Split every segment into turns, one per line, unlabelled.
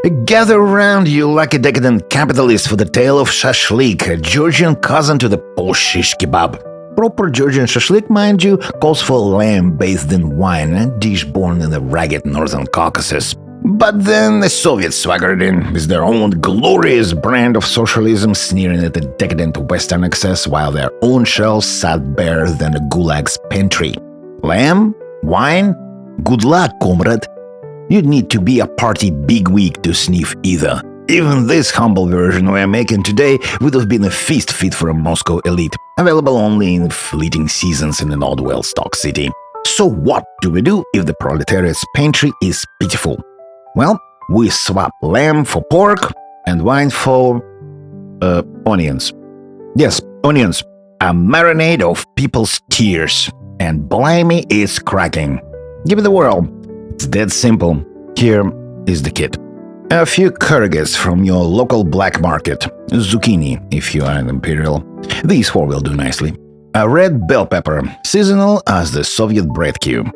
Gather around, you lucky decadent capitalist, for the tale of Shashlik, a Georgian cousin to the posh shish kebab. Proper Georgian Shashlik, mind you, calls for lamb bathed in wine, a dish born in the ragged northern Caucasus. But then the Soviets swaggered in with their own glorious brand of socialism, sneering at the decadent Western excess while their own shelves sat bare than the Gulag's pantry. Lamb? Wine? Good luck, comrade. You'd need to be a party bigwig to sniff either. Even this humble version we're making today would have been a feast fit for a Moscow elite, available only in fleeting seasons in an old well-stocked city. So what do we do if the proletariat's pantry is pitiful? Well, we swap lamb for pork and wine for onions. Yes, onions. A marinade of people's tears. And blimey, it's cracking. Give it a whirl. It's that simple. Here is the kit. A few courgettes from your local black market. Zucchini, if you are an imperial. These four will do nicely. A red bell pepper, seasonal as the Soviet bread cube.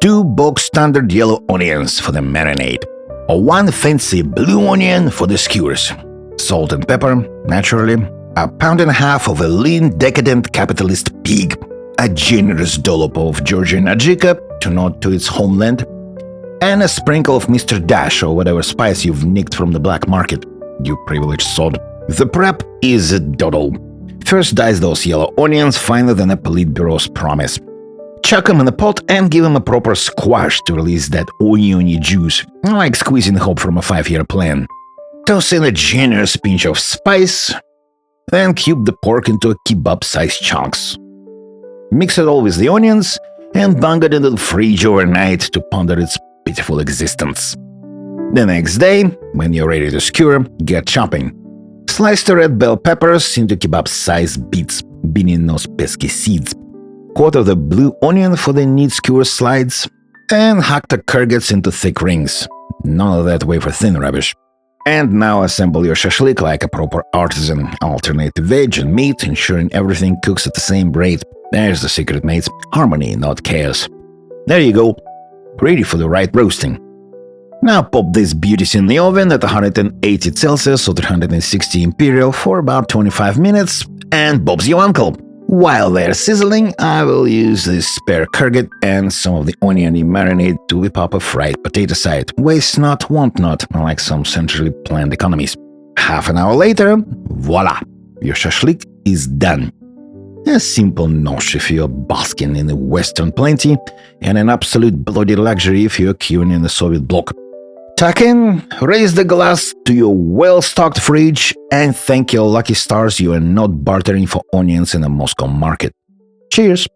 2 box standard yellow onions for the marinade. Or 1 fancy blue onion for the skewers. Salt and pepper, naturally. A pound and a half of a lean, decadent capitalist pig. A generous dollop of Georgian Ajika, to nod to its homeland. And a sprinkle of Mr. Dash or whatever spice you've nicked from the black market, you privileged sod. The prep is a doddle. First dice those yellow onions finer than a Politburo's promise. Chuck them in a pot and give them a proper squash to release that oniony juice, like squeezing hope from a 5-year plan. Toss in a generous pinch of spice, then cube the pork into kebab-sized chunks. Mix it all with the onions and bung it into the fridge overnight to ponder its pitiful existence. The next day, when you're ready to skewer, get chopping. Slice the red bell peppers into kebab-sized bits, beneath those pesky seeds. Quarter the blue onion for the neat skewer slides, and hack the courgettes into thick rings. None of that wafer-thin rubbish. And now assemble your shashlik like a proper artisan. Alternate veg and meat, ensuring everything cooks at the same rate. There's the secret, mates. Harmony, not chaos. There you go. Ready for the right roasting. Now pop these beauties in the oven at 180 Celsius or 360 Imperial for about 25 minutes, and Bob's your uncle. While they're sizzling, I will use this spare courgette and some of the oniony marinade to whip up a fried potato side. Waste not, want not, like some centrally planned economies. Half an hour later, voila! Your shashlik is done. A simple nosh if you're basking in the Western plenty, and an absolute bloody luxury if you're queuing in the Soviet bloc. Tuck in, raise the glass to your well-stocked fridge, and thank your lucky stars you are not bartering for onions in a Moscow market. Cheers!